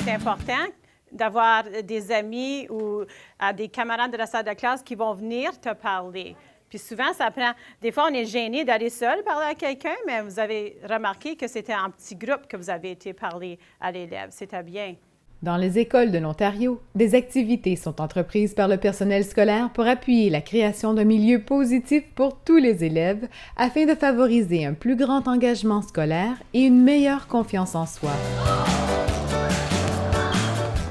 c'est important d'avoir des amis ou des camarades de la salle de classe qui vont venir te parler. Puis souvent, ça prend... Des fois, on est gêné d'aller seul parler à quelqu'un, mais vous avez remarqué que c'était en petit groupe que vous avez été parler à l'élève. C'était bien. Dans les écoles de l'Ontario, des activités sont entreprises par le personnel scolaire pour appuyer la création d'un milieu positif pour tous les élèves afin de favoriser un plus grand engagement scolaire et une meilleure confiance en soi.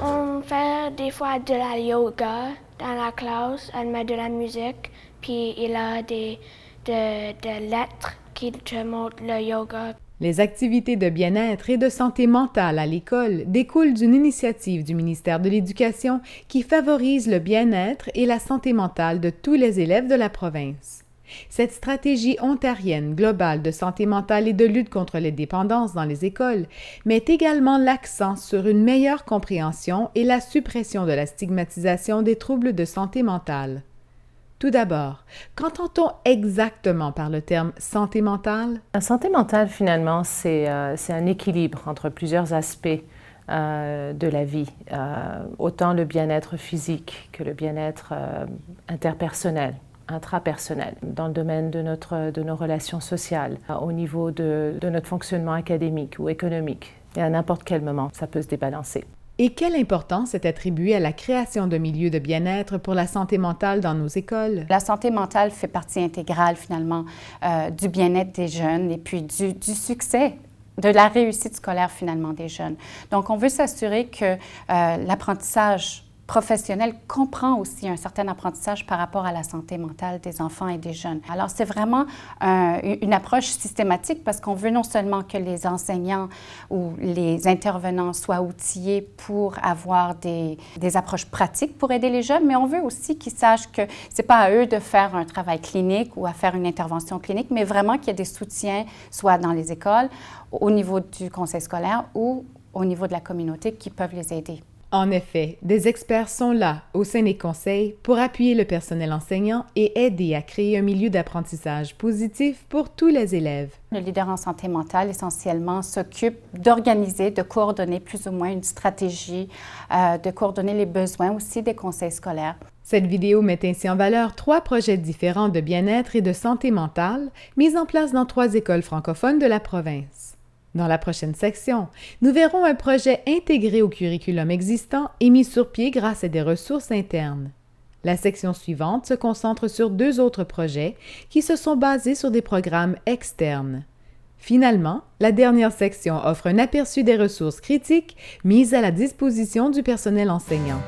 On fait des fois de la yoga dans la classe, elle met de la musique, puis il a des lettres qui te montrent le yoga. Les activités de bien-être et de santé mentale à l'école découlent d'une initiative du ministère de l'Éducation qui favorise le bien-être et la santé mentale de tous les élèves de la province. Cette stratégie ontarienne globale de santé mentale et de lutte contre les dépendances dans les écoles met également l'accent sur une meilleure compréhension et la suppression de la stigmatisation des troubles de santé mentale. Tout d'abord, qu'entend-on exactement par le terme santé mentale? La santé mentale, finalement, c'est un équilibre entre plusieurs aspects de la vie, autant le bien-être physique que le bien-être interpersonnel, intrapersonnel, dans le domaine de nos relations sociales, au niveau de notre fonctionnement académique ou économique. Et à n'importe quel moment, ça peut se débalancer. Et quelle importance est attribuée à la création de milieux de bien-être pour la santé mentale dans nos écoles? La santé mentale fait partie intégrale, finalement, du bien-être des jeunes et puis du succès, de la réussite scolaire, finalement, des jeunes. Donc, on veut s'assurer que l'apprentissage professionnel comprend aussi un certain apprentissage par rapport à la santé mentale des enfants et des jeunes. Alors, c'est vraiment une approche systématique parce qu'on veut non seulement que les enseignants ou les intervenants soient outillés pour avoir des approches pratiques pour aider les jeunes, mais on veut aussi qu'ils sachent que ce n'est pas à eux de faire un travail clinique ou à faire une intervention clinique, mais vraiment qu'il y ait des soutiens, soit dans les écoles, au niveau du conseil scolaire ou au niveau de la communauté qui peuvent les aider. En effet, des experts sont là, au sein des conseils, pour appuyer le personnel enseignant et aider à créer un milieu d'apprentissage positif pour tous les élèves. Le leader en santé mentale, essentiellement, s'occupe d'organiser, de coordonner plus ou moins une stratégie, de coordonner les besoins aussi des conseils scolaires. Cette vidéo met ainsi en valeur 3 projets différents de bien-être et de santé mentale mis en place dans 3 écoles francophones de la province. Dans la prochaine section, nous verrons un projet intégré au curriculum existant et mis sur pied grâce à des ressources internes. La section suivante se concentre sur 2 autres projets qui se sont basés sur des programmes externes. Finalement, la dernière section offre un aperçu des ressources critiques mises à la disposition du personnel enseignant.